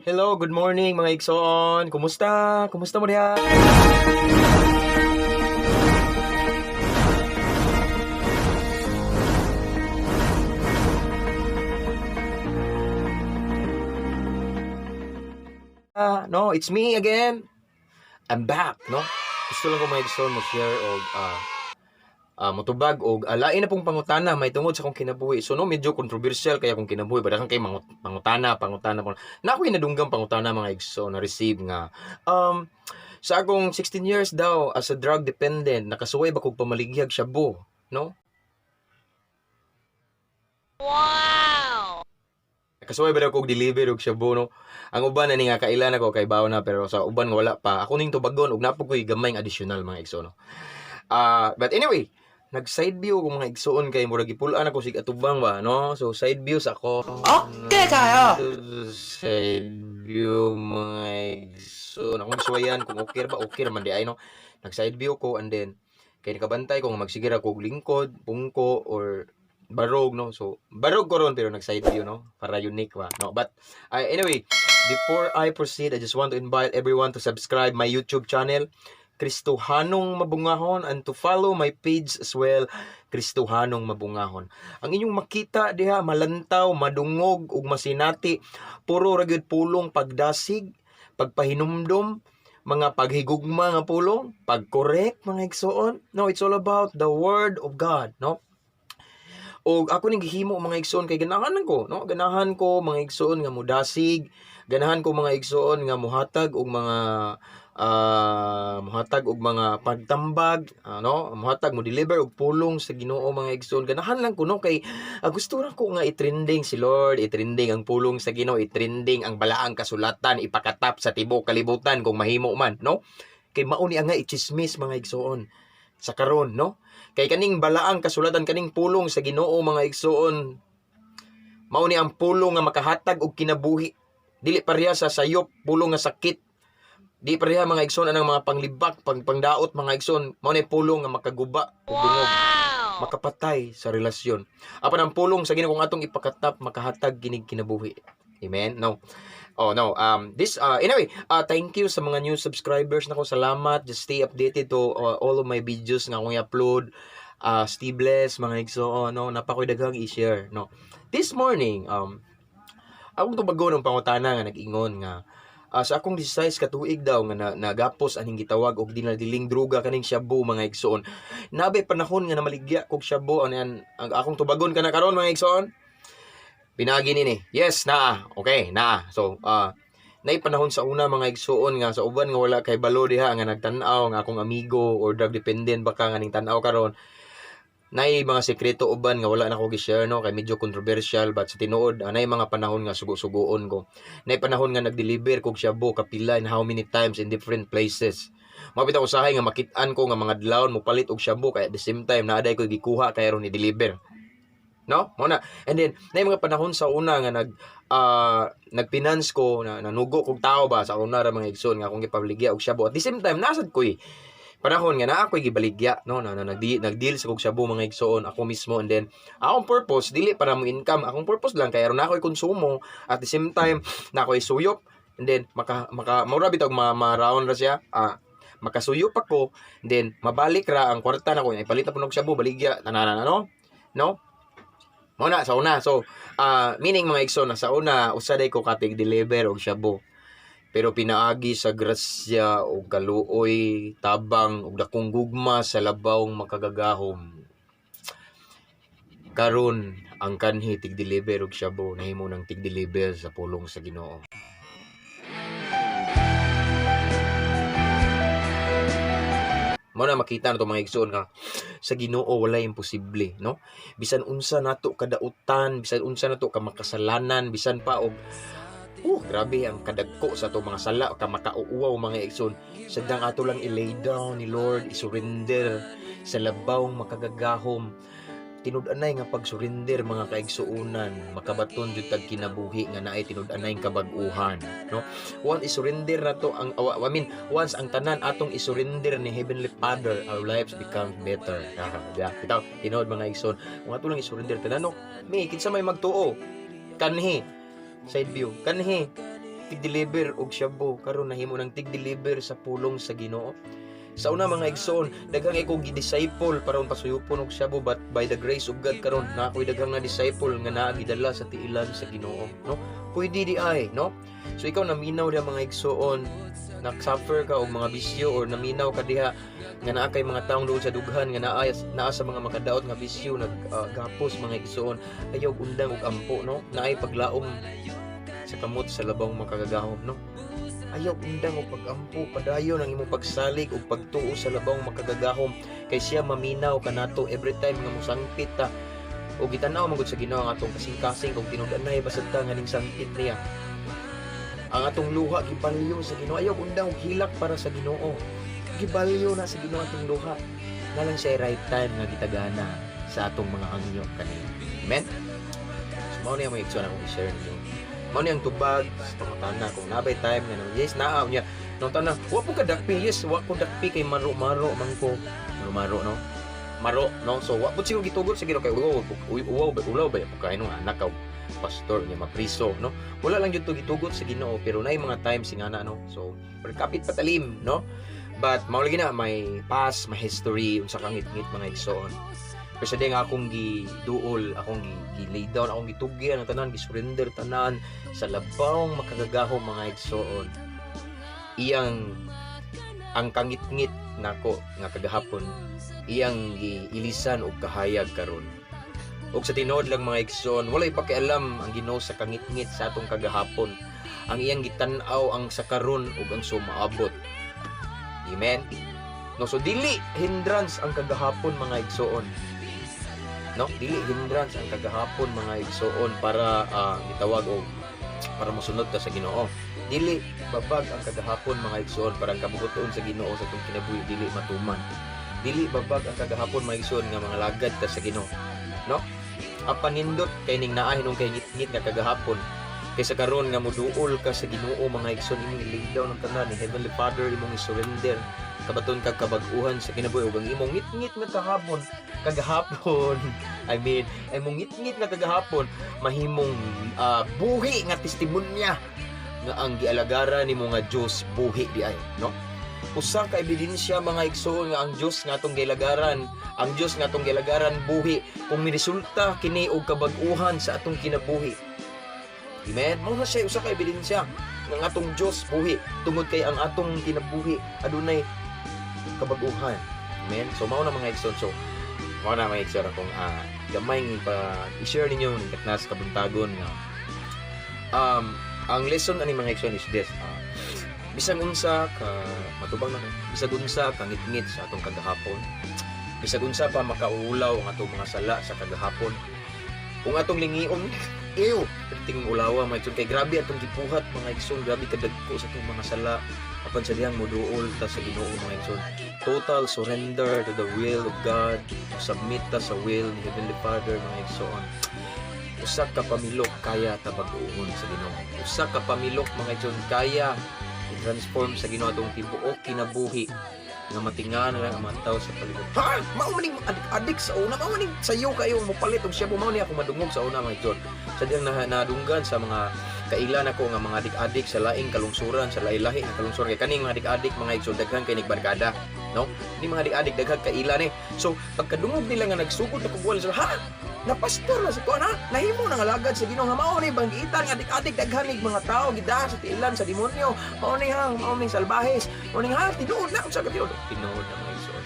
Hello, good morning mga igsoon. Kumusta? Kumusta mo diha? No, it's me again. I'm back, no? Gusto lang ko mga igsoon mo share og motubag og lain na pong pangutana may tungod sa akong kinabuhi. So no, medyo controversial kaya akong kinabuhi, badakan kay pangutana po. Na ako'y nadunggang pangutana mga igsoon na receive nga sa akong 16 years daw as a drug dependent, nakasuway ba kog pamaligyag shabu, no? Wow! Nakasuway ba daw kog deliver og shabu, no? Ang uban na ni nga kailan ako kay bawo na, pero sa uban nga wala pa. Ako ning tubagon og napog ko'y gamay nga additional mga igsoon, no? But anyway, nag-side view ko mga igsoon kay murag gipulaan ako sig atubang ba, no? So side views ako. Okay kayo! Side view mga igsoon. Akong suwayan kung okay ba, okay naman di ay, no? Nag-side view ko and then kay nakabantay ko nga magsigira ko og lingkod, pungko or barog, no? So barog ko ron pero nag-side view, no? Para unique ba, no? But anyway, before I proceed, I just want to invite everyone to subscribe my YouTube channel, Kristohanong Mabungahon, and to follow my page as well, Kristohanong Mabungahon. Ang inyong makita diha malantaw, madungog ug masinati, puro ra gyud pulong pagdasig, pagpahinumdom, mga paghigugma nga pulong, pagkorek mga igsoon. No, it's all about the word of God, no? Og ako ning gihimo mga igsoon kay ganahan ko, no? Ganahan ko mga igsoon nga mudasig, ganahan ko mga igsoon nga muhatag og mga pagtambag, no? Muhatag mo deliver og pulong sa Ginoo mga igsoon. Ganahan lang ko, no, kay gusto ra ko nga i-trending si Lord, i-trending ang pulong sa Ginoo, i-trending ang balaang kasulatan, ipakatap sa tibuok kalibutan kung mahimo man, no? Kay mao ni nga i-chismis mga igsoon sa karon, no? Kay kaning balaang kasulatan, kaning pulong sa Ginoo mga igsoon, mao ni ang pulong nga makahatag og kinabuhi. Dili pareha sa sayop, pulong nga sakit. Di pareha mga igsoon anang mga panglibak, pangdaot mga igsoon, mao ni pulong nga makaguba ug dungog, makapatay sa relasyon. Apan ang pulong sa Ginoo kung atong ipakatap, makahatag kining kinabuhi. Amen. No. Oh no. Anyway, thank you sa mga new subscribers nako. Salamat. Just stay updated to all of my videos nga akong i-upload. Stay blessed mga igsoon, no. Napakoy daghang i-share, no. This morning, akong tubago ng pangutana nga nag-ingon nga sa akong 16 ka tuig daw nga nagapos aning gitawag og dinadiling droga kaning shabu mga igsoon. Nabe panahon nga namaligya kog shabu ang akong tubagon kana karon mga igsoon. Pinagi ni. Yes, naa. Okay, naa. So, nay panahon sa una mga igsoon nga sa uban nga wala kay balo diha nga nagtan-aw nga akong amigo or drug dependent baka nga ning tan-aw karon. Nay mga sekreto uban nga wala na ko gi-share, no, kay medyo controversial, but sa tinuod nay mga panahon nga sugo-sugoon ko. Nay panahon nga nag-deliver kog shabu kapila and how many times in different places. Mapita usahay nga makit-an ko nga mga adlawon mo palit og shabu kay at the same time naaday ko gikuha kay ron i-deliver. No? Muna. And then nay mga panahon sa una nga nagfinance ko na nanugo kog tao ba sa una ra mga igsoon nga akong gipabaligya og shabu. At the same time nasad ko'y panahon nga na ako'y gibaligya, no, na nag-deal sa kog shabu mga igsoon ako mismo. And then akong purpose dili para mo income, akong purpose lang kay aron ako'y konsumo, at the same time na ako'y suyop. And then maura bitog ma-round ra siya, makasuyop ako, and then mabalik ra ang kwarta nako, ipalit na po og shabu, baligya tanana, no, muna sa una. So meaning mga igsoon na sa una usaday ko katig deliver og shabu, pero pinaagi sa grasya o kaluoy, tabang ug dakong gugma sa labawng makagagahom. Karon ang kanhi tig-deliver og shabu nahimo nang tig-deliver sa pulong sa Ginoo. Mo na makita nato mga igsoon nga sa Ginoo wala imposible, no? Bisan unsa nato kadautan, bisan unsa nato ka makasalanan, bisan pa og grabe ang kadagko sa to mga sala ka makauuwaw mga igsoon. Sadang ato lang i-lay down ni Lord, i-surrender sa labawng makagagahom. Tinud-anay nga pag-surrender mga kaigsuonan, makabaton jud tag kinabuhi nga naay tinud-anay kabag-uhan, no? Once i-surrender nato once ang tanan atong i-surrender ni Heavenly Father, our lives become better. Bitaw tinud mga igsoon, kung ato lang i-surrender tanan, no, kinsa may magtuo kanhi side view kanhi tig-deliver og shabu karon nahimo ng tig-deliver sa pulong sa Ginoo. Sa una mga igsoon, daghang ako gi-disciple para pasuyupon og shabu, but by the grace of God karon na ako'y daghang na disciple nga naa gidala sa tiilan sa Ginoo, no? Pwede di ay, no? So ikaw naminaw diha mga igsoon, nagsuffer ka og mga bisyo or naminaw ka diha nga naa kay mga taong doon sa dughan nga naa sa mga makadaot nga bisyo naggapos mga igsoon, ayaw undang og ampo, no? Naay paglaom sa kamot sa labang makagagahom, no? Ayaw undang og pag-ampo, padayon ang imong pagsalig o pagtuo sa labang makagagahom kay siya maminaw kanato every time nga mosangpit ta o gitanaw man gud sa Ginoo ang atong kasing-kasing kung tinud-anay basad ta nga ning sangpit niya. Ang atong luha gibalyo sa Ginoo, ayaw undang og hilak para sa Ginoo. Gibalyo na sa Ginoo atong luha. Nalang siya right time nga gitagana sa atong mga hangyo kanina. Amen. So mao ni ang mga igsoon akong i-share ninyo. Mao ni ang tubag sa pangutana kung nabay time nga yes naa niya. Nung tanan, wa po ka dakpi, yes, wa ko dakpi kay maro-maro man ko. Maro-maro, no? Maro, no? So wa pud siguro gitugot sa Ginoo kay ulaw ba po kay nung anak ka pastor niya mapriso, no? Wala lang jud to gitugot sa Ginoo pero nay mga times singana, no? So perkapit patalim, no? But mao lagi na may past, may history unsa kang ngit-ngit mga igsoon. Kasi di nga akong giduol, akong gi-lay down, akong gitugyan ang tanan, gisurrender tanan sa labawng makagagahom mga igsoon. Iyang ang kangit-ngit nako nga kagahapon, iyang giilisan og kahayag karon. Og sa tinuod lang mga igsoon, walay pakialam ang Ginoo sa kangit-ngit sa atong kagahapon. Ang iyang gitan-aw ang sa karon ug ang sumaabot. Amen. No, so dili hindrance ang kagahapon mga igsoon. No, dili hindrance ang kagahapon mga igsoon para gitawag og para mosunod ta sa Ginoo. Dili babag ang kagahapon mga igsoon para ang kabugoton sa Ginoo sa atong kinabuhi dili matuman. Dili babag ang kagahapon mga igsoon nga mga lagad ta sa Ginoo. No? Apan nindot kay ning naa hinung kay ngit-ngit nga kagahapon. Kaysa karon nga moduol ka sa Ginoo mga igsoon, imong i-lay down ang tanan ni Heavenly Father, imong i-surrender kabaton kag kabag-uhan sa kinabuhi ug ang imong ngit-ngit nga kagahapon I mean imong ngit-ngit nga kagahapon mahimong buhi nga testimonya nga ang gialagaran nimo nga Dios buhi di ay, no? Usa ka ebidensya mga igsoon nga ang Dios nga atong gilagaran, ang Dios nga atong gilagaran buhi kung miresulta kini og kabag-uhan sa atong kinabuhi. Amen. Mao na siya usa ka ebidensya nga ang atong Dios buhi tungod kay ang atong kinabuhi adunay kabag-uhan. Amen. So mao na mga igsoon. So mao na mga igsoon akong gamay pa i-share ninyo ning katnas kabuntagon nga ang lesson ani mga igsoon is this. Bisag unsa ka matubang na bisag unsa ka ngit-ngit sa atong kagahapon, bisag unsa pa makaulaw ang atong mga sala sa kagahapon, kung atong lingion tingong ulawa mga igsoon kay grabe atong gipuhat mga igsoon, grabe kadagko sa atong mga sala apan sa diyang moduol ta sa Ginoo mga igsoon. Total surrender to the will of God, submit ta sa will ni Heavenly Father mga igsoon. Usa ka pamilok kaya tabag-uon sa Ginoo. Usa ka pamilok mga igsoon kaya i-transform sa Ginoo atong tibuok kinabuhi nga matingan lang ang mga tao sa palibot. Ha! Mao maning adik sa una, mao maning sayo kayo mo palit og siya mao ni ako madungog sa una mga igsoon. Sa diyang nadunggan sa mga kailan ako nga mga adik-adik sa laing kalungsuran, sa lahi-lahi nga kalungsuran kay kaning mga adik-adik mga igsoon daghan kay nigbarkada, no? Ni mga adik-adik daghan kaila ni. So pagkadungog nila nga nagsugod na kubuan sila, ha! Na pastor na sa kuan ha, nahimo nang alagad sa Ginoo nga mao ni banggitan nga adik-adik daghan ning mga tao gidahan sa tiilan sa demonyo. Mao ni salbahes. Mao ni ha tinuod na unsa ka tinuod na mga igsoon.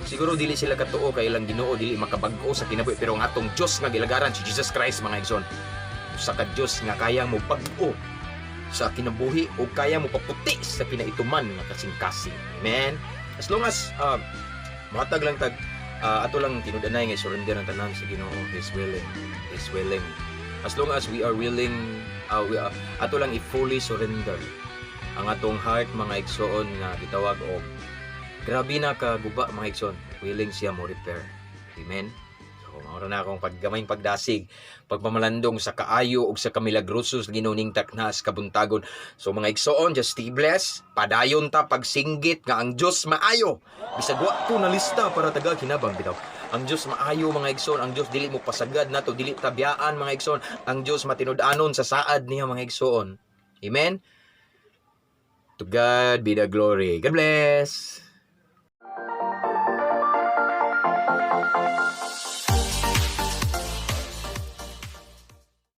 Siguro dili sila katuo kay ilang Ginoo, dili makabag-o sa kinabuhi pero ang atong Dios nga gilagaran si Jesus Christ mga igsoon. Usa ka Dios nga kaya mo bag-o sa kinabuhi o kaya mo paputi sa kinaituman nga kasing-kasing. Amen. As long as matag lang tag ato lang tinud-anay nga surrender ang tanan sa Ginoo. Is willing. As long as we are willing, ato lang i-fully surrender ang atong heart mga igsoon nga gitawag og grabe na ka guba mga igsoon, willing siya mo repair. Amen. So mao na akong paggamayng pagdasig, pagmamalandong sa kaayo ug sa kamilagrosos Ginoo ning taknas kabuntagon. So mga igsoon, just stay blessed. Padayon ta pagsinggit nga ang Dios maayo. Bisag wa ko na lista para taga kinabang bitaw. Ang Dios maayo mga igsoon, ang Dios dili mo pasagad nato, dili tabiyaan mga igsoon. Ang Dios matinud-anon sa saad niya mga igsoon. Amen. To God be the glory. God bless.